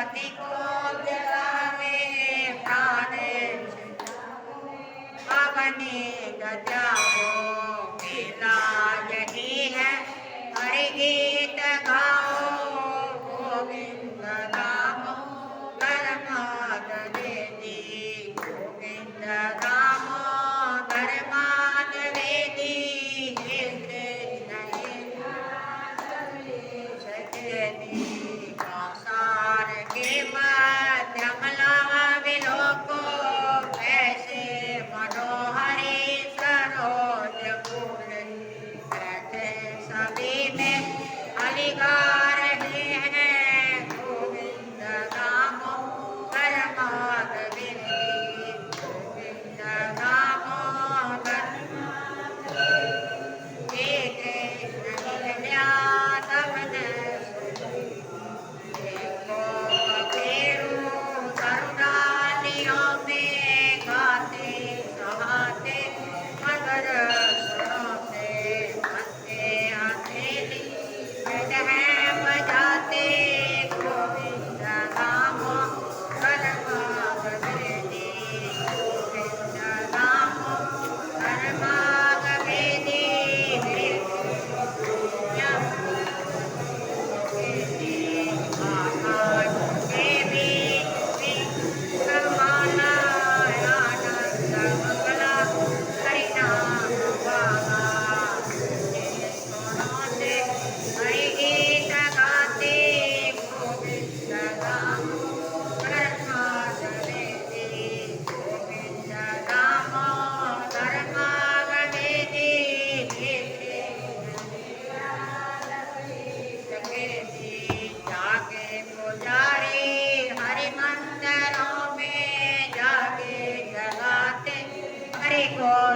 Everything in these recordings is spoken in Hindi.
पति को जगावे प्राणेश अग्नि त्यागो मेला यही है हरि गीत गाओ गोविंद नाम धर्माद वेदी गोविंद नाम धर्माद वेदी हे कृष्ण संसार के मध्यमला विलोको ऐसे मनोहरी सरोज फूल ऐसे सभी में अलिगा रहे हैं गोविंद नाम धर्माद वेदी गोविंद नाम धर्माद हे कृष्ण लीला तवन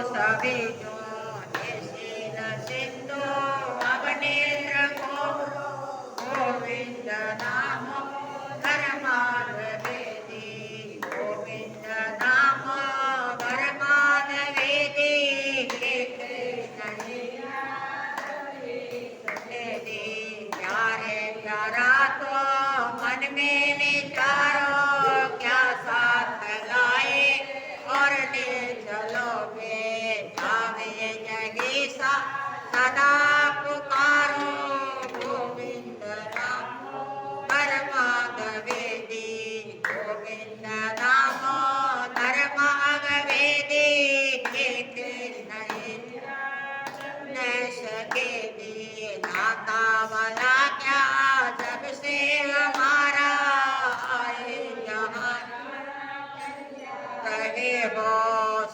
सभी जो निशील सिंधु अवनेत्र को गोविंद नाम धर्माद वेदी गोविंद नाम धर्माद वेदी हे कृष्ण प्यारे प्यारा तो मन में विचारो क्या साथ लाए और ले चलोगे जावे जगीसा सदा पुकारो गोविंद नाम धर्माद वेदी गोविंद नाम धर्माद वेदी हे कृष्ण सके दी नाता वाला क्या जब से हमारा आए यहाँ कहे हो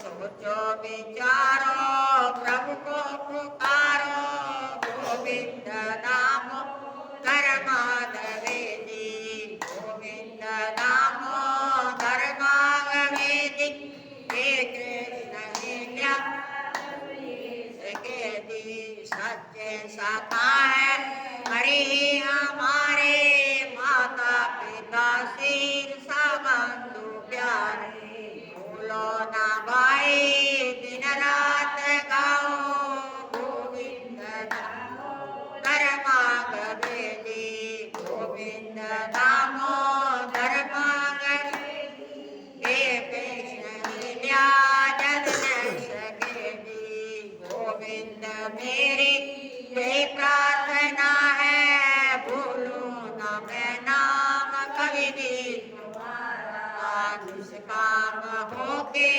सोचो विचारो प्रभु को पुकारो गोविंद नाम धर्माद वेदी गोविंद नाम धर्माद वेदी हे कृष्ण लीला सके दी सच्चे सखा है हरि हमारे माता पिता सिर सबंधु प्यारे भूलो ना भाई दिन रात गाओ गोविंद नाम धर्माद वेदी गोविंद नाम धर्माद हे कृष्ण लीला जग न सके दी गोविंद मेरी यही प्रार्थना है भूलो ना मैं नाम कभी भी तुम्हारा निष्काम होके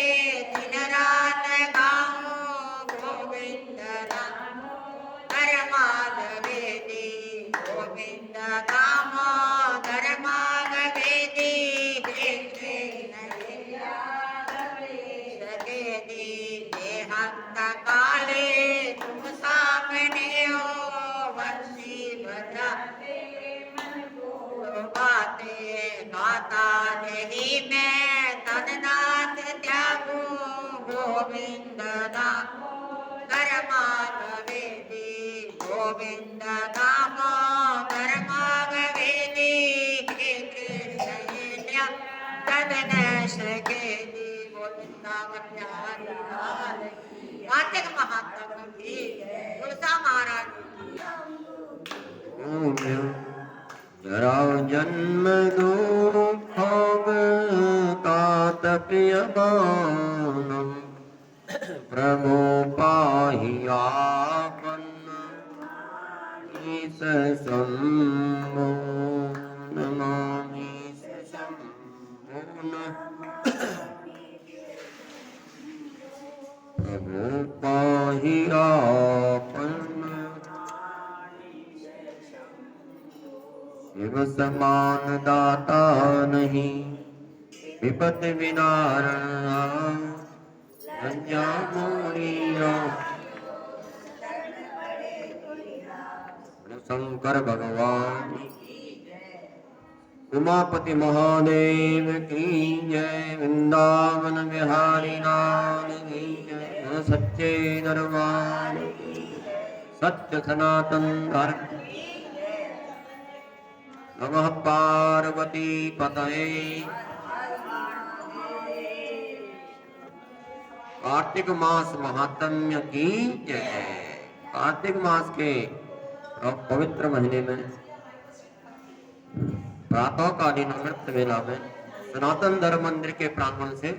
दिन रात गाओ गोविंद नाम धर्माद वेदी गोविंद नाम धर्माद वेदी हे कृष्ण सके दी देहांत काले तुम सामने हो वंशी भद्रा बातें गाता नहीं मैं तननाथ त्यागू गोविंद नाम धर्माद वेदी गोविंद नाम धर्माद वेदी हे कृष्ण लीला तद न सके दी गोविंद वाचक महात्मा की तुलसा महाराज जरा जन्म दो प्रियमानम प्रभु पाहि आपन ईश शंभो नमामि शंभो प्रभु पाहि आपन शिव समान दाता नहीं विपत विदारण रंजा मोरिया शंकर भगवान उमापति महादेव की जय वृंदावन बिहारी लाल की जय सच्चे दरबार सत्य सनातन धर्म नमः पार्वती पतये कार्तिक मास महात्म्य की जय। कार्तिक मास के पवित्र महीने में प्रातःकालीन अमृत वेला में सनातन धर्म मंदिर के प्रांगण से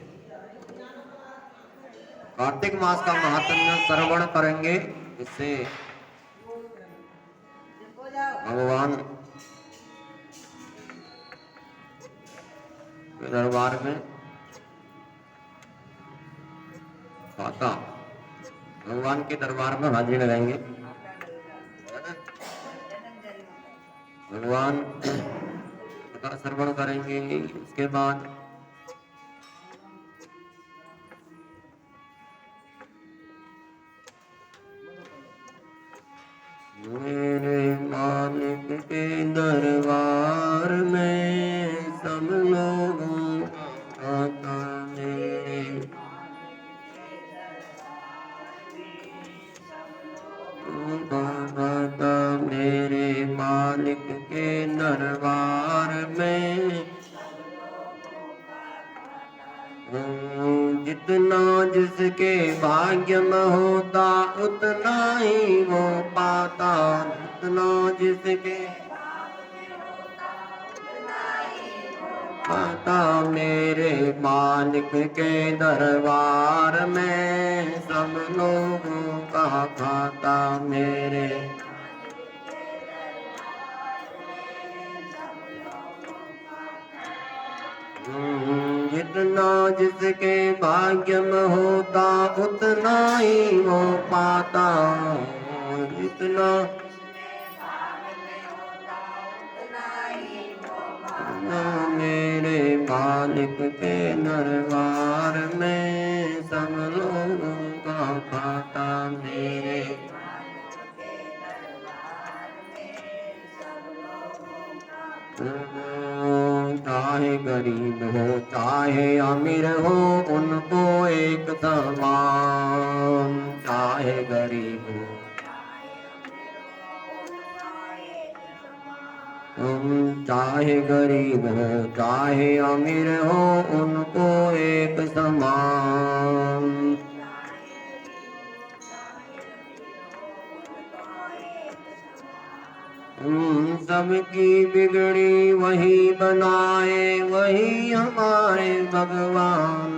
कार्तिक मास का महात्म्य श्रवण करेंगे। इससे भगवान के दरबार में आता भगवान के दरबार में हाजिर लगाएंगे। भगवान का श्रवण करेंगे। उसके बाद मेरे मालिक के दरबार में सब लोगों आता मेरे मालिक के दरबार में जितना जिसके भाग्य में होता उतना ही वो पाता। जितना जिसके पाता मेरे मालिक के दरबार में सब लोगों का खाता। मेरे जितना जिसके भाग्य में होता उतना ही वो पाता। जितना मेरे मालिक के दरबार में सब लोगों का खाता। मेरे चाहे गरीब हो चाहे अमीर हो उनको एक समान। चाहे गरीब हो चाहे गरीब हो चाहे अमीर हो उनको एक समान। सबकी बिगड़ी वही बनाए वही हमारे भगवान।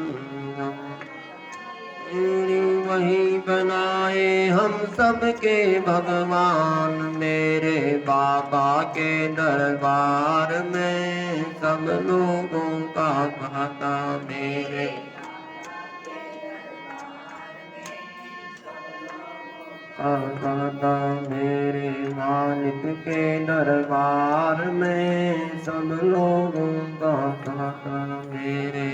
वही बनाए हम सबके भगवान। मेरे बाबा के दरबार में सब लोगों का खाता। मेरे खाता मेरे मालिक के दरबार में सब लोगों का खाता। मेरे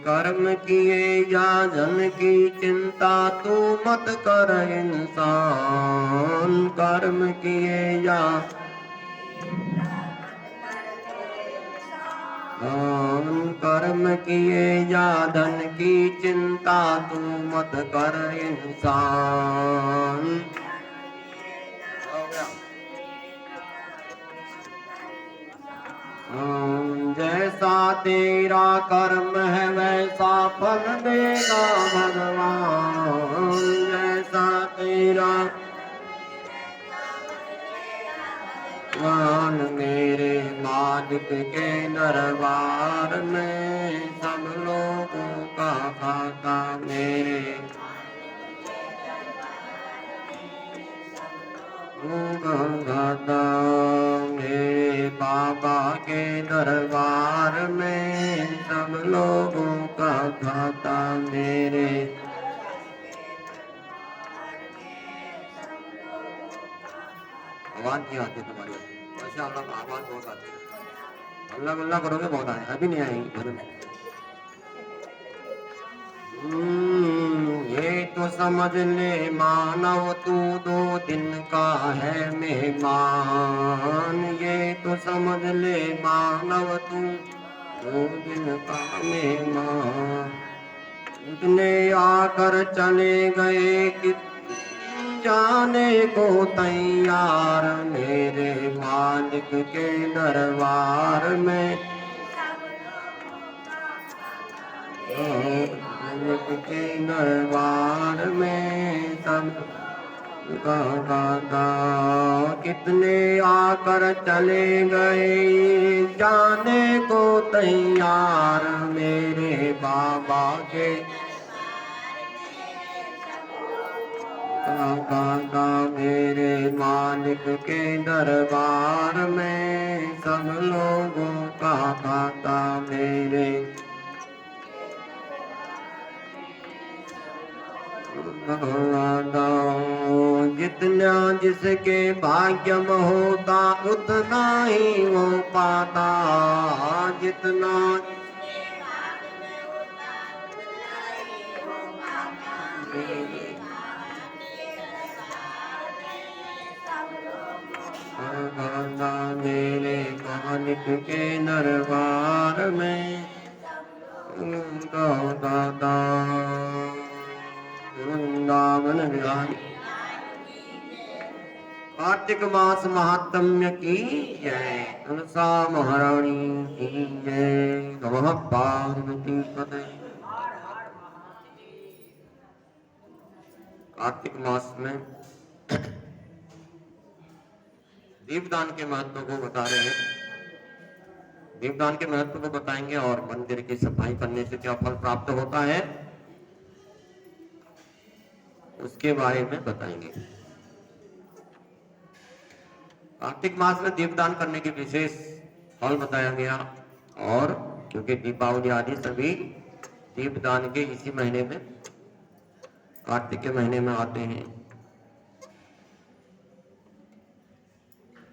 कर्म किए या धन की चिंता तू मत कर इंसान। कर्म किए या कर्म किए या धन की चिंता तू मत कर इंसान। जैसा तेरा कर्म है वैसा फल देगा भगवान। जैसा तेरा मालिक के दरबार में सब लोगों का खाता मेरे खाता मेरे बाबा के दरबार में सब लोगों का खाता मेरे आवाज नहीं आती तुम्हारी वैसे आप लोग आवाज बहुत आती है अल्लाह गुल्ला करोगे बहुत आए अभी नहीं आएगी घर में ये तो समझ ले मानव तू 2 दिन का है मेहमान ये तो समझ ले मानव तू 2 दिन का मेहमान इतने आकर चले गए कि जाने को तैयार मेरे मालिक के दरबार में मालिक के दरबार में सब का कितने आकर चले गए जाने को तैयार मेरे बाबा के का मेरे मालिक के दरबार में सब लोगों का खाता मेरे जितना जिसके भाग्य में होता उतना ही हो पाता जितना मेरे मालिक के दरबार में दादा वृंदावन विहारी कार्तिक मास महात्म्य की जय तुलसा महारानी की जय नमः पार्वती पते कार्तिक मास में दीपदान के महत्व को बता रहे हैं दीपदान के महत्व को बताएंगे और मंदिर की सफाई करने से क्या फल प्राप्त होता है उसके बारे में बताएंगे कार्तिक मास में दीपदान करने के विशेष फल बताया गया और क्योंकि दीपावली आदि सभी दीपदान के इसी महीने में कार्तिक के महीने में आते हैं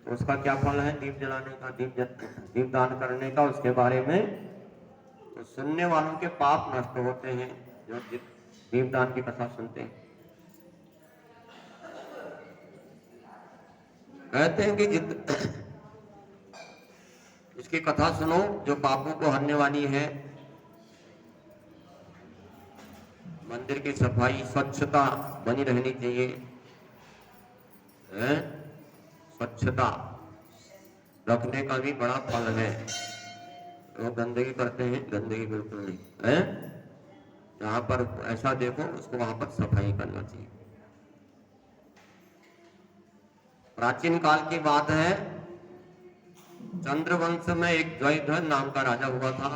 उसका क्या फल है दीप जलाने का दीपदान करने का उसके बारे में तो सुनने वालों के पाप नष्ट होते हैं जो दीपदान की कथा सुनते हैं कहते हैं कि इसकी कथा सुनो जो पापों को हरने वाली है मंदिर की सफाई स्वच्छता बनी रहनी चाहिए स्वच्छता रखने का भी बड़ा फल है लोग गंदगी करते हैं गंदगी बिल्कुल नहीं है जहां पर ऐसा देखो उसको वहां पर सफाई करना चाहिए प्राचीन काल की बात है चंद्रवंश में एक जयध्वज नाम का राजा हुआ था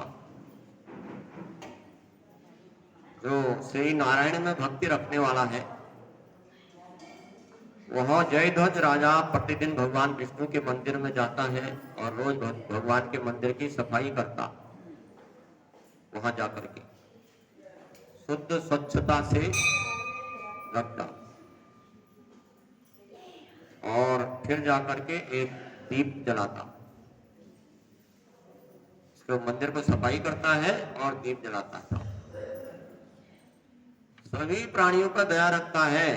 जो श्री नारायण में भक्ति रखने वाला है वह जयध्वज राजा प्रतिदिन भगवान विष्णु के मंदिर में जाता है और रोज भगवान के मंदिर की सफाई करता वहां जाकर के शुद्ध स्वच्छता से रखता और फिर जाकर के एक दीप जलाता इसको मंदिर को सफाई करता है और दीप जलाता था सभी प्राणियों का दया रखता है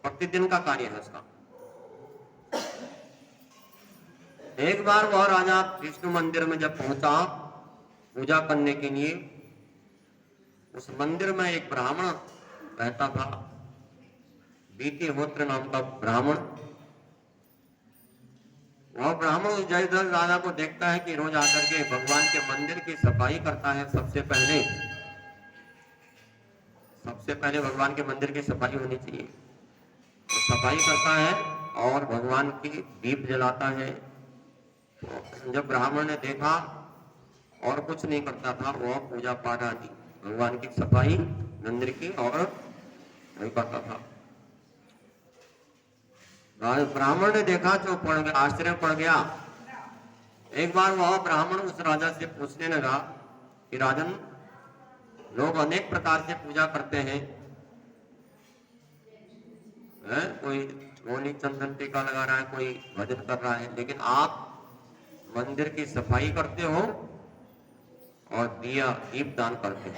प्रतिदिन का कार्य है उसका एक बार वह राजा विष्णु मंदिर में जब पहुंचा पूजा करने के लिए उस मंदिर में एक ब्राह्मण रहता था बीतिहोत्र नाम का ब्राह्मण वह ब्राह्मण उस जयध्वज राजा को देखता है कि रोज आकर के भगवान के मंदिर की सफाई करता है सबसे पहले भगवान के मंदिर की सफाई होनी चाहिए तो सफाई करता है और भगवान की दीप जलाता है जब ब्राह्मण ने देखा और कुछ नहीं करता था, वह पूजा पाठ आदि भगवान की सफाई मंदिर की और नहीं करता था। ब्राह्मण ने देखा तो पड़ गया, आश्चर्य पड़ गया। एक बार वह ब्राह्मण उस राजा से पूछने लगा कि राजन, लोग अनेक प्रकार से पूजा करते हैं, कोई रोली चंदन टीका लगा रहा है, कोई भजन कर रहा है, लेकिन आप मंदिर की सफाई करते हो और दिया दीप दान करते हो।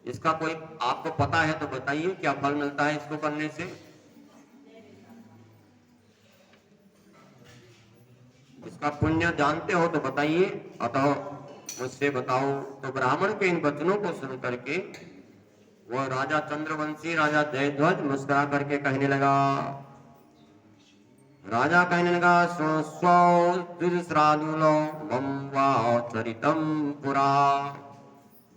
इसका कोई आपको पता है तो बताइए, क्या फल मिलता है इसको करने से? इसका पुण्य जानते हो तो बताइए, अतः मुझसे बताओ। तो ब्राह्मण के इन वचनों को सुन करके वह राजा चंद्रवंशी राजा जयध्वज मुस्कुरा करके कहने लगा, राजा कहने लगा, श्रादुलो मम चरितम पुरा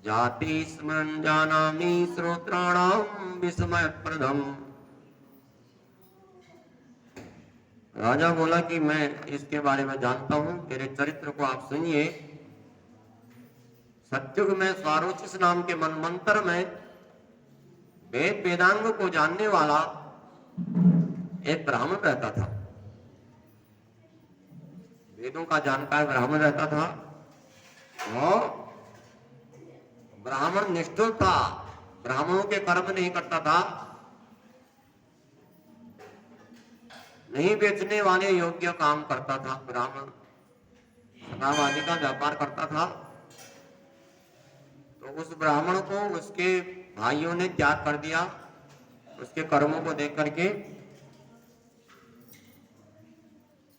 जाति स्मरण जानामि श्रोत्राणाम विस्मय प्रदम। राजा बोला कि मैं इसके बारे में जानता हूं, मेरे चरित्र को आप सुनिए। सत्युग में स्वारोचिस नाम के मनमंत्र में वेद वेदांग को जानने वाला एक ब्राह्मण रहता था, वेदों का जानकार ब्राह्मण रहता था। वो ब्राह्मण निष्ठुर था, ब्राह्मणों के कर्म नहीं करता था, नहीं बेचने वाले योग्य काम करता था। ब्राह्मण शराब आदि का व्यापार करता था। तो उस ब्राह्मण को उसके भाइयों ने त्याग कर दिया, उसके कर्मों को देख करके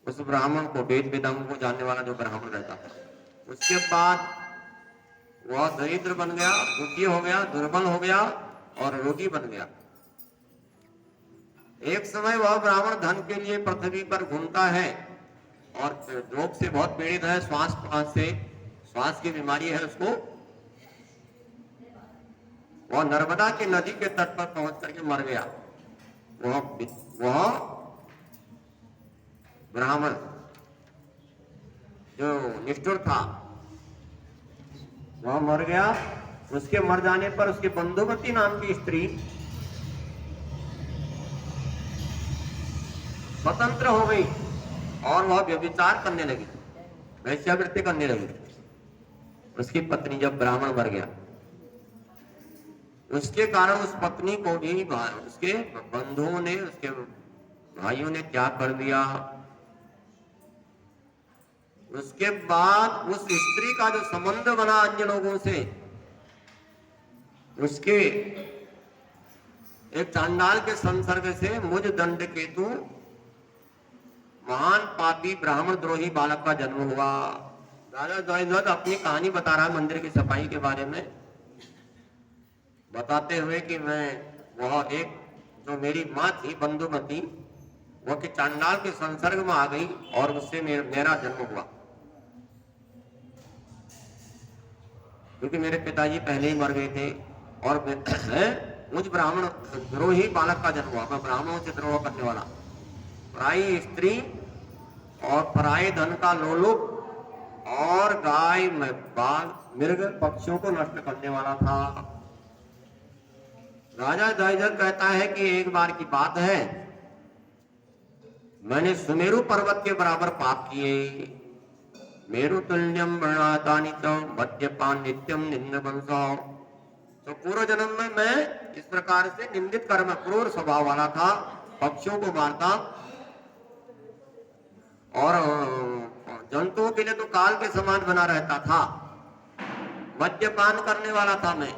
उस ब्राह्मण को, वेद वेदांगों को जानने वाला जो ब्राह्मण रहता था, उसके बाद वह दरिद्र बन गया, दुखी हो गया, दुर्बल हो गया और रोगी बन गया। एक समय वह ब्राह्मण धन के लिए पृथ्वी पर घूमता है और रोग से बहुत पीड़ित है, श्वास की बीमारी है उसको। वह नर्मदा के नदी के तट पर पहुंच करके मर गया। वह ब्राह्मण जो निष्ठुर था वह मर गया। उसके मर जाने पर उसकी बंधुवती नाम की स्त्री स्वतंत्र हो गई और वह व्यभिचार करने लगी, वैश्यावृत्ति करने लगी। उसकी पत्नी जब ब्राह्मण मर गया, उसके कारण उस पत्नी को भी उसके बंधुओं ने, उसके भाइयों ने त्याग कर दिया। उसके बाद उस स्त्री का जो संबंध बना अन्य लोगों से, उसके एक चांडाल के संसर्ग से मुझ दंड केतु महान पापी ब्राह्मण द्रोही बालक का जन्म हुआ। राजा जयध्वज अपनी कहानी बता रहा है मंदिर की सफाई के बारे में, बताते हुए कि वह एक जो मेरी माँ थी बंधुमती, वह कि चांडाल के संसर्ग में आ गई और उससे मेरा जन्म हुआ, क्योंकि मेरे पिताजी पहले ही मर गए थे और मुझ ब्राह्मण द्रोही बालक का जन्म हुआ। मैं ब्राह्मणों से द्रोह करने वाला, पराई स्त्री और पराये धन का लोलुप और गाय बाल मृग पक्षियों को नष्ट करने वाला था। राजा जयध्वज कहता है कि एक बार की बात है, मैंने सुमेरु पर्वत के बराबर पाप किए। मेरु तुल्यम वर्णातानि च मद्यपान नित्यम निंद वंशो। तो पूर्व जन्म में मैं इस प्रकार से निंदित कर्म, क्रूर स्वभाव वाला था, पक्षियों को मारता और जंतुओं के लिए तो काल के समान बना रहता था। मद्यपान करने वाला था मैं,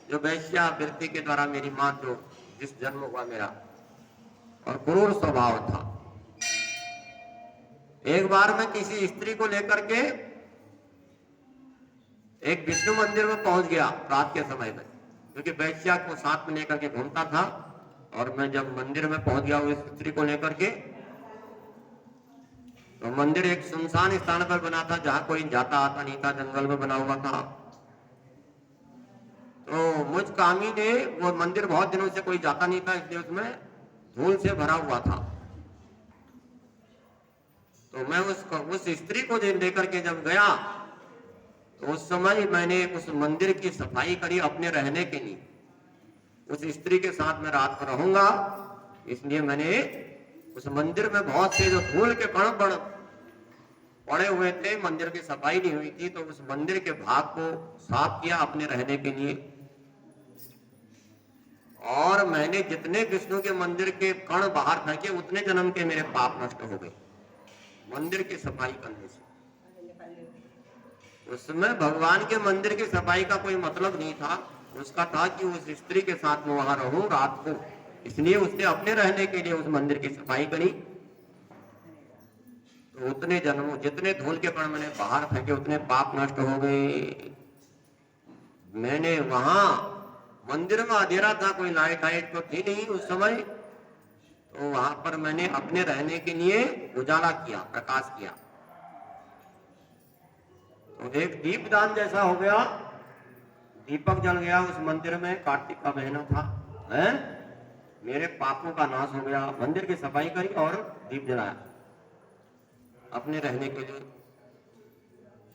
जो वैश्यावृत्ति के द्वारा मेरी मां जो जिस जन्म हुआ मेरा, और क्रूर स्वभाव था। एक बार मैं किसी स्त्री को लेकर के एक विष्णु मंदिर में पहुंच गया रात के समय में, क्योंकि वैश्या को साथ में लेकर के घूमता था। और मैं जब मंदिर में पहुंच गया उस स्त्री को लेकर के, तो मंदिर एक सुनसान स्थान पर बना था जहां कोई जाता आता नहीं था, जंगल में बना हुआ था। तो मुझ कामी ने, वो मंदिर बहुत दिनों से कोई जाता नहीं था, इसलिए उसमें धूल से भरा हुआ था। तो मैं उस स्त्री को लेकर के जब गया तो उस समय मैंने उस मंदिर की सफाई करी अपने रहने के लिए। उस स्त्री के साथ मैं रात को रहूंगा, इसलिए मैंने उस मंदिर में बहुत से जो धूल के कण पड़े हुए थे, मंदिर की सफाई नहीं हुई थी, तो उस मंदिर के भाग को साफ किया अपने रहने के लिए। और मैंने जितने विष्णु के मंदिर के कण बाहर फेंके उतने जन्म के मेरे पाप नष्ट हो गए मंदिर की सफाई करने से। उसमें भगवान के मंदिर की सफाई का कोई मतलब नहीं था, उसका था कि उस स्त्री के साथ मैं वहां रहूं रात को, इसलिए उसने अपने रहने के लिए उस मंदिर की सफाई करी। तो उतने जन्मों जितने धूल के कण मैंने बाहर फेंके उतने पाप नष्ट हो गए। मैंने वहां मंदिर में अंधेरा था, कोई लाइट वाइट तो थी नहीं उस समय, तो वहां पर मैंने अपने रहने के लिए उजाला किया, प्रकाश किया। तो एक दीपदान जैसा हो गया, दीपक जल गया उस मंदिर में। कार्तिक का महीना था, है? मेरे पापों का नाश हो गया। मंदिर की सफाई करी और दीप जलाया अपने रहने के लिए।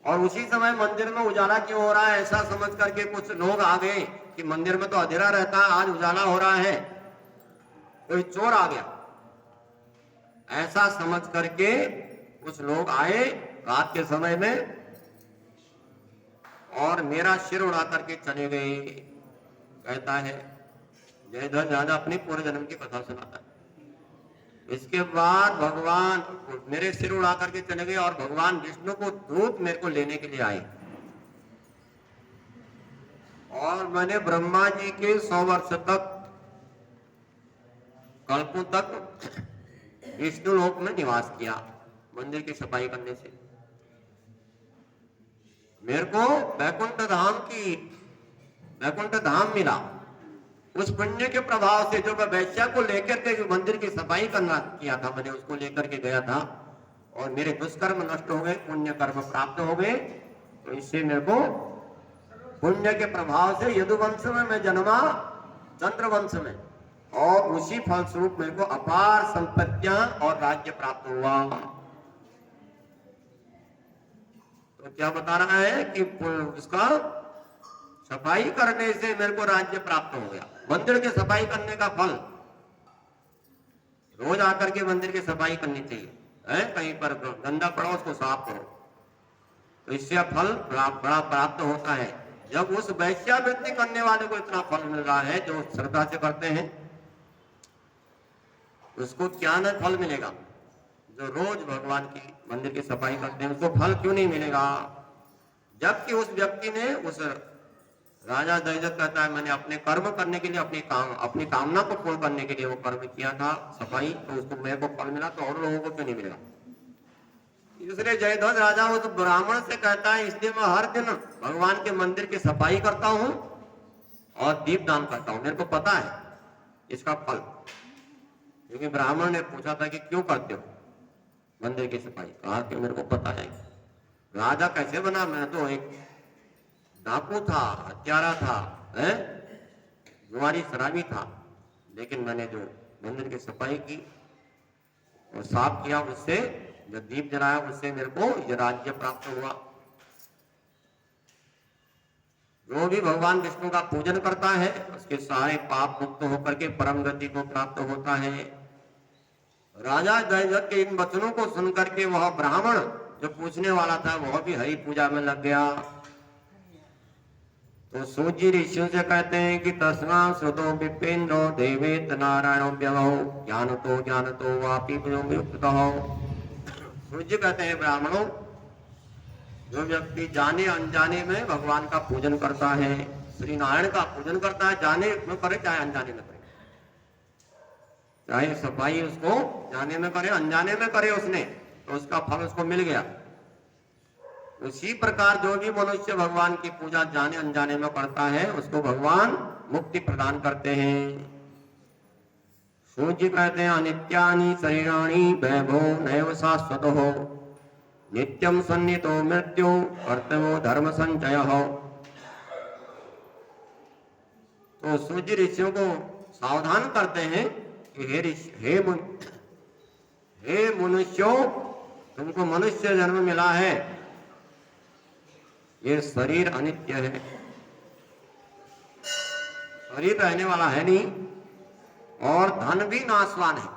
और उसी समय मंदिर में उजाला क्यों हो रहा है ऐसा समझ करके कुछ लोग आ गए कि मंदिर में तो अंधेरा रहता है, आज उजाला हो रहा है, कोई चोर आ गया ऐसा समझ करके कुछ लोग आए रात के समय में और मेरा सिर उड़ा करके चले गए। कहता है जयध्वज राजा अपनी पूर्व जन्म की कथा सुनाता है। इसके बाद भगवान मेरे सिर उड़ा करके चले गए और भगवान विष्णु को दूत मेरे को लेने के लिए आए। और मैंने ब्रह्मा जी के 100 वर्ष तक, कल्पों तक विष्णु लोक में निवास किया मंदिर की सफाई करने से। मेरे को वैकुंठ धाम मिला उस पुण्य के प्रभाव से। जो मैं वैश्या को लेकर के मंदिर की सफाई करना किया था, मैंने उसको लेकर के गया था और मेरे दुष्कर्म नष्ट हो गए, पुण्य कर्म प्राप्त हो गए। तो इससे मेरे को पुण्य के प्रभाव से यदुवंश में मैं जन्मा, चंद्रवंश में, और उसी फलस्वरूप मेरे को अपार संपत्तियां और राज्य प्राप्त हुआ। तो क्या बता रहा है कि उसका सफाई करने से मेरे को राज्य प्राप्त हो गया। मंदिर की सफाई करने का फल, रोज आकर के मंदिर की सफाई करनी चाहिए, है? कहीं पर गंदा पड़ा उसको साफ करो, तो इससे फल बड़ा प्राप्त होता है। जब उस वैश्यावृत्ति करने वाले को इतना फल मिल रहा है जो श्रद्धा से करते हैं, उसको क्या न फल मिलेगा? जो रोज भगवान की मंदिर की सफाई करते हैं उसको फल क्यों नहीं मिलेगा? जबकि उस व्यक्ति ने, उस राजा दशरथ कहता है मैंने अपने कर्म करने के लिए, अपनी कामना को पूर्ण करने के लिए वो कर्म किया था सफाई, तो उसको मेरे को फल मिला, तो और लोगों को क्यों नहीं मिलेगा? इसलिए जयध्वज राजा उस ब्राह्मण से कहता है इसलिए मैं हर दिन भगवान के मंदिर की सफाई करता हूं और दीपदान करता हूं, मेरे को पता है इसका फल। क्योंकि ब्राह्मण ने पूछा था कि क्यों करते हो मंदिर की सफाई, कहा कि मेरे को पता है। राजा कैसे बना? मैं तो एक डाकू था, हत्यारा था, है? जुआरी शराबी था, लेकिन मैंने जो मंदिर की सफाई की और साफ किया, उससे जो दीप जलाया, उससे मेरे को ये राज्य प्राप्त हुआ। जो भी भगवान विष्णु का पूजन करता है उसके सारे पाप मुक्त होकर के परम गति को प्राप्त होता है। राजा दशरथ के इन वचनों को सुनकर के वह ब्राह्मण जो पूछने वाला था वह भी हरि पूजा में लग गया। तो सूजी ऋषियों से कहते हैं कि तस्मा श्रुतो विपेन्द्रो देवेत नारायणो व्यवहो ज्ञानतो वापि हो। सूर्य कहते हैं ब्राह्मणों, जो व्यक्ति जाने अनजाने में भगवान का पूजन करता है, श्री नारायण का पूजन करता है, जाने में करे चाहे अनजाने में करे, चाहे सफाई उसको जाने में करे अनजाने में करे उसने, तो उसका फल उसको मिल गया। उसी प्रकार जो भी मनुष्य भगवान की पूजा जाने अनजाने में करता है उसको भगवान मुक्ति प्रदान करते हैं। सूर्य कहते हैं अनित्यानि शरीराणि वैभो नैव शाश्वतो नित्यम सन्नितो मृत्यु कर्तव्यो धर्म संचय हो। तो सूर्य ऋषियों को सावधान करते हैं कि हे मनुष्यों, तुमको मनुष्य जन्म मिला है, ये शरीर अनित्य है, शरीर रहने वाला है नहीं, और धन भी नाशवान है।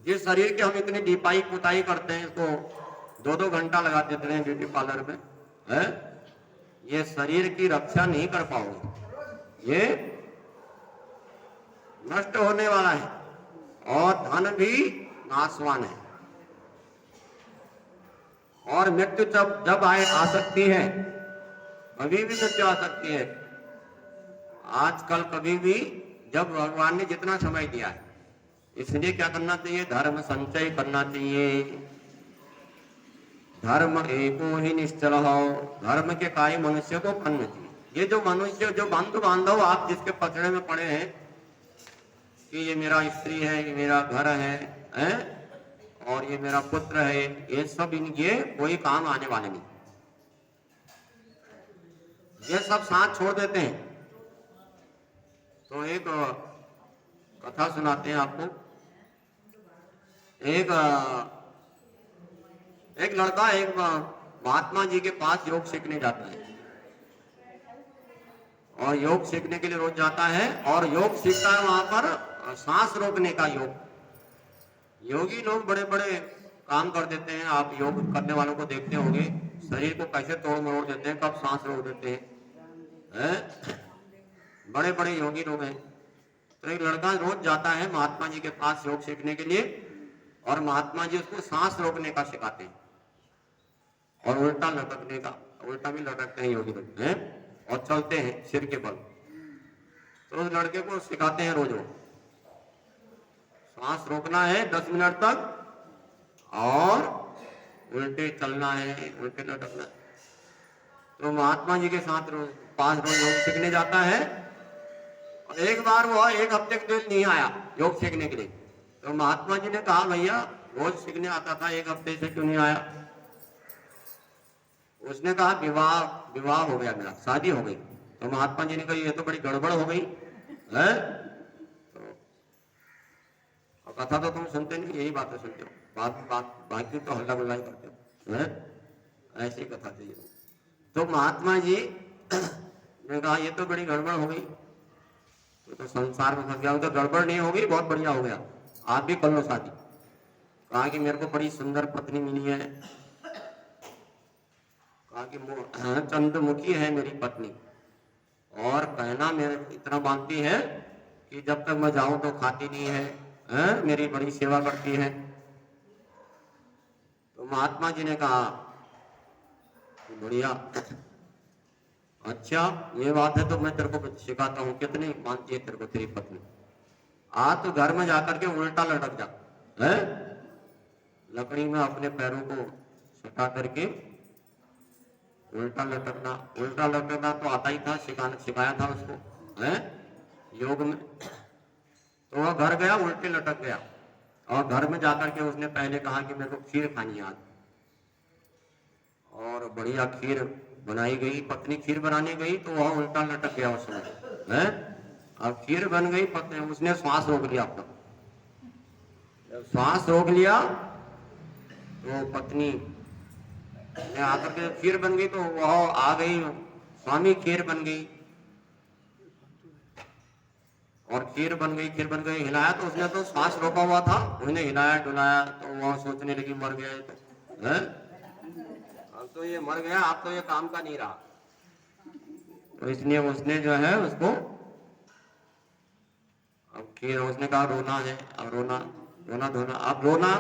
जिस शरीर की हम इतनी लिपाई पुताई करते हैं, इसको 2-2 घंटा लगा देते हैं ब्यूटी पार्लर में, है? ये शरीर की रक्षा नहीं कर पाओगे, ये नष्ट होने वाला है, और धन भी नाशवान है, और मृत्यु जब जब आ सकती है, कभी भी मृत्यु आ सकती है। आजकल कभी भी, जब भगवान ने जितना समय दिया है, इसलिए क्या करना चाहिए? धर्म संचय करना चाहिए। धर्म एको ही निश्चल हो, धर्म के कार्य मनुष्य को करना चाहिए। ये जो मनुष्य, जो बंधु बांधव आप जिसके पचड़े में पड़े हैं कि ये मेरा स्त्री है, ये मेरा घर है, और ये मेरा पुत्र है, ये सब इनके कोई काम आने वाले नहीं, ये सब साथ छोड़ देते हैं। तो एक कथा सुनाते हैं आपको। एक लड़का एक महात्मा जी के पास योग सीखने जाता है, और योग सीखने के लिए रोज जाता है, और योग सीखता है वहां पर सांस रोकने का योग। योगी लोग बड़े बड़े काम कर देते हैं, आप योग करने वालों को देखते होंगे, शरीर को कैसे तोड़ मरोड़ देते हैं, कब सांस रोक देते हैं? बड़े बड़े योगी लोग हैं। तो एक लड़का रोज जाता है महात्मा जी के पास योग सीखने के लिए, और महात्मा जी उसको सांस रोकने का सिखाते हैं, और उल्टा लटकने का, उल्टा भी लटकते हैं योगी लोग, हैं, और चलते हैं सिर के बल। तो उस लड़के को सिखाते हैं रोज, सांस रोकना है 10 मिनट तक, और उल्टे चलना है, उल्टे लटकना है। तो महात्मा जी के साथ पास रोज योग सीखने जाता है, और एक बार वो 1 हफ्ते के लिए नहीं आया योग सीखने के लिए। तो महात्मा जी ने कहा, भैया रोज सीखने आता था, 1 हफ्ते से क्यों नहीं आया? उसने कहा, विवाह हो गया, मेरा शादी हो गई। तो महात्मा जी ने कहा, ये तो बड़ी गड़बड़ हो गई है। तो कथा तो तुम सुनते नहीं, यही बातें सुनते हो, बाकी तो हल्ला गुल्ला ही करते हो, है? ऐसी कथा चाहिए। तो महात्मा जी ने कहा, ये तो बड़ी गड़बड़ हो गई, तो संसार में फंस गया। तो गड़बड़ नहीं हो गई, बहुत बढ़िया हो गया, आप भी कर लो शादी। कहा कि मेरे को बड़ी सुंदर पत्नी मिली है, कहा कि चंद्रमुखी है मेरी पत्नी, और कहना मेरे इतना मानती है कि जब तक मैं जाऊं तो खाती नहीं है, मेरी बड़ी सेवा करती है। तो महात्मा जी ने कहा, बढ़िया, अच्छा ये बात है, तो मैं तेरे को सिखाता हूँ, कितनी मानती है तेरे को तेरी पत्नी। आज तो घर में जाकर के उल्टा लटक जा, है? लकड़ी में अपने पैरों को सटा करके उल्टा लटकना तो आता ही था, सिखाया था उसको, है? योग में। तो वह घर गया, उल्टे लटक गया, और घर में जाकर के उसने पहले कहा कि मेरे को खीर खानी है आज, और बढ़िया खीर बनाई गई। पत्नी खीर बनाने गई तो वह उल्टा लटक गया उस समय, है? अब खीर बन गई, पत्नी उसने श्वास रोक लिया अपना, श्वास रोक लिया तो पत्नी ने आकर के खीर बन गई, तो वह आ गई, स्वामी खीर बन गई, और खीर बन गई, हिलाया तो उसने, तो श्वास रोका हुआ था, उसने हिलाया डुलाया, तो वह सोचने लगी मर गया तो, है? अब तो ये मर गया, अब तो ये काम का नहीं रहा। तो इसलिए उसने जो है उसको, अब खीर, उसने कहा रोना है, अब रोना धोना,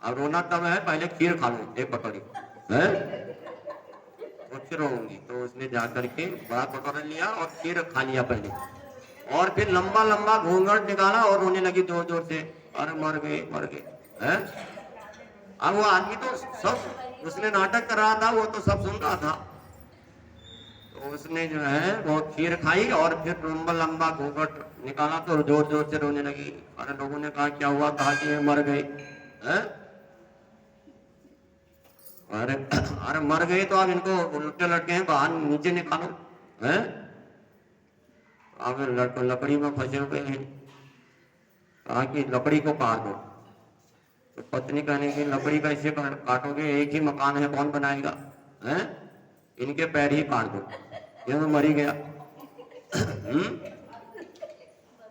अब रोना तब है, पहले खीर खा लो 1 कटोरी, है? तो फिर रोऊंगी। तो उसने जाकर के बड़ा कटोरा लिया और खीर खा लिया पहले, और फिर लंबा लंबा घूंघट निकाला और रोने लगी जोर जोर से, अरे मर गए, है? अब वो आदमी तो सब, उसने नाटक कर रहा था, वो तो सब सुन रहा था। तो उसने जो है वो खीर खाई, और फिर लंबा घूंघट निकाला तो जोर जोर से रोने लगी। अरे लोगों ने कहा क्या हुआ? कहा कि मर गई, है? अरे मर गए तो अब इनको उल्टे लटके हैं, बाहर नीचे निकालो, है? अब लकड़ी में फंसे हुए हैं, कहा कि लकड़ी को काट दो। तो पत्नी कहने की लकड़ी कैसे काटोगे, एक ही मकान है, कौन बनाएगा, हैं? इनके पैर ही काट दो, ये तो मर ही गया।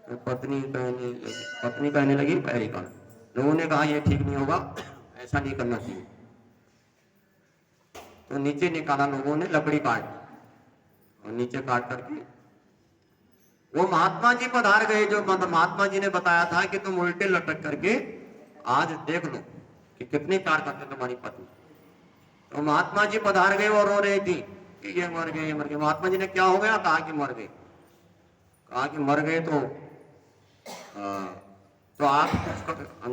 तो पत्नी कहने लगी पैर ही काट। लोगों ने कहा ये ठीक नहीं होगा, ऐसा नहीं करना चाहिए। तो नीचे निकाला लोगों ने, लकड़ी काट और नीचे काट करके वो महात्मा जी पधार गए, जो महात्मा जी ने बताया था कि तुम उल्टे लटक करके आज देख लो कि कितनी प्यार करते तुम्हारी पत्नी। तो महात्मा जी पधार गए और रो रही थी कि ये मर गए, ये मर गए। महात्मा जी ने क्या हो गया, कहा कि मर गए। कहा कि मर गए तो आप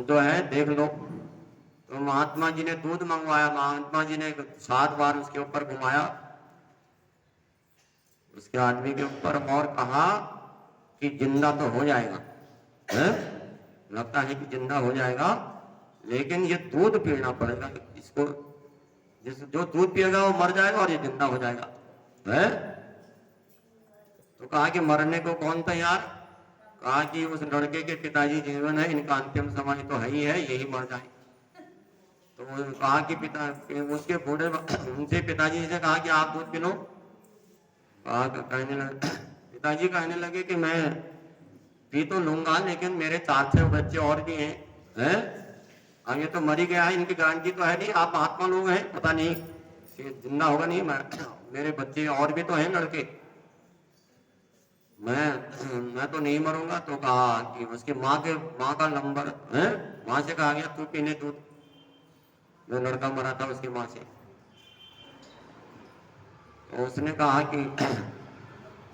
जो है देख लो। तो महात्मा जी ने दूध मंगवाया, महात्मा जी ने 7 बार उसके ऊपर घुमाया, उसके आदमी के ऊपर, और कहा कि जिंदा तो हो जाएगा, है? लगता है कि जिंदा हो जाएगा, लेकिन ये दूध पीना पड़ेगा इसको, जो दूध पिएगा वो मर जाएगा और ये जिंदा हो जाएगा, है? तो कहा कि मरने को कौन तैयार? कहा कि उस लड़के के पिताजी जीवन है, इनका अंतिम समय तो है ही है, यही मर जाए। तो कहा कि उसके बूढ़े उनसे पिताजी से कहा कि आप दूध पी लो। पिताजी कहने लगे कि मैं पी तो लूंगा, लेकिन मेरे 4-6 बच्चे और भी हैं? अब ये तो मर ही गया है, इनकी गारंटी तो है नहीं, आप महात्मा लोग हैं, पता नहीं जिंदा होगा नहीं, मेरे बच्चे और भी तो हैं लड़के, मैं तो नहीं मरूंगा। तो कहा कि उसकी माँ का नंबर है, माँ से कहा गया तू पीने दूध, जो लड़का मरा था उसकी माँ से। तो उसने कहा कि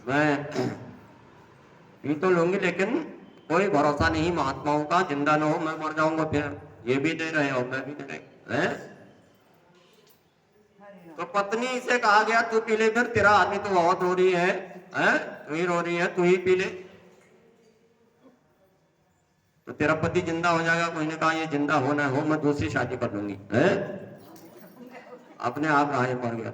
मैं पी तो लूंगी, लेकिन कोई भरोसा नहीं महात्माओं का, जिंदा न हो, मैं मर जाऊंगा, फिर ये भी दे रहे और मैं भी दे रहे हैं। तो पत्नी से कहा गया तू पी ले, फिर तेरा आदमी तो बहुत रो रही है, तू ही रो रही है, तू ही पी ले, तो तेरा पति जिंदा हो जाएगा। कोई ने कहा ये जिंदा होना हो, मैं दूसरी शादी कर लूंगी, है? अपने आप राहे मर गया।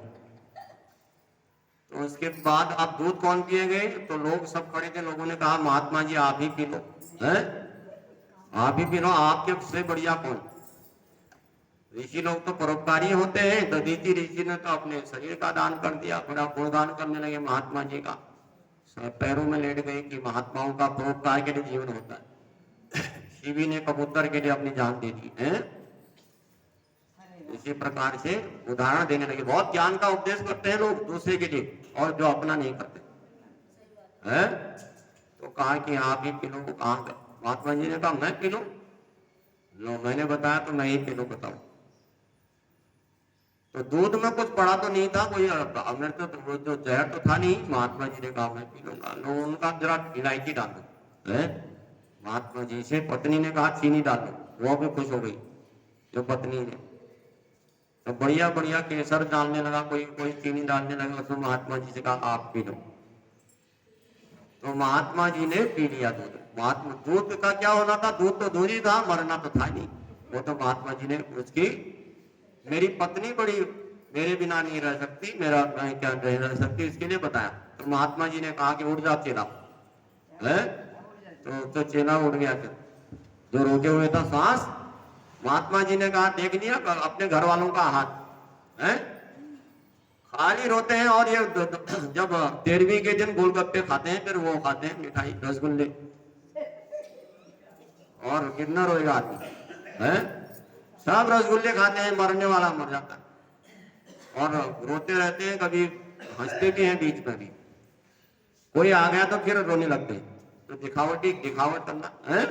तो उसके बाद अब दूध कौन पिए गए? तो लोग सब खड़े थे, लोगों ने कहा महात्मा जी आप ही पी लो, है? आप ही पी लो, आपके से बढ़िया कौन? ऋषि लोग तो परोपकारी होते हैं, दधीचि ऋषि ने तो अपने शरीर का दान कर दिया, अपना गुणगान करने लगे महात्मा जी का, पैरों में लेट गए कि महात्माओं का परोपकार के लिए जीवन होता है। शिवी ने कबूतर के लिए अपनी जान दे दी है। इसी प्रकार से उदाहरण देने लगे, बहुत ज्ञान का उपदेश करते हैं लोग दूसरे के लिए, और जो अपना नहीं करते है। तो कहा कि आप ही पी लो। कहा महात्मा जी ने कहा मैं पी लूं? लो मैंने बताया तो मैं ही पी लूं, बताओ। तो दूध में कुछ पड़ा तो नहीं था, कोई अमृत तो जो जहर तो था नहीं। महात्मा जी ने कहा मैं पी लूंगा। लो उनका जरा इलायची डाल दो, है? महात्मा जी से पत्नी ने कहा चीनी डाल दो, वो भी खुश हो गई जो पत्नी ने। तो बढ़िया बढ़िया केसर डालने लगा, कोई चीनी डालने लगा, उसमें महात्मा जी से कहा आप पी लो। तो महात्मा जी ने पी लिया दूध। महात्मा दूध का क्या होना था, दूध तो दूध ही था, मरना तो था नहीं। वो तो महात्मा जी ने उसकी, मेरी पत्नी बड़ी मेरे बिना नहीं रह सकती, मेरा मैं क्या नहीं रह सकती, इसके लिए बताया। तो महात्मा जी ने कहा कि उठ जा चेला, है? तो चेला उठ गया, फिर जो रोके हुए था सांस। महात्मा जी ने कहा देख लिया अपने घर वालों का हाथ, है? खाली रोते हैं, और ये जब 13वीं के दिन गोलगप्पे खाते हैं, फिर वो खाते हैं मिठाई रसगुल्ले, और कितना रोएगा आदमी, है? सब रसगुल्ले खाते हैं, मरने वाला मर जाता है, और रोते रहते हैं, कभी हंसते भी हैं बीच में भी। कोई आ गया तो फिर रोने लगते हैं, तो दिखावट करना है।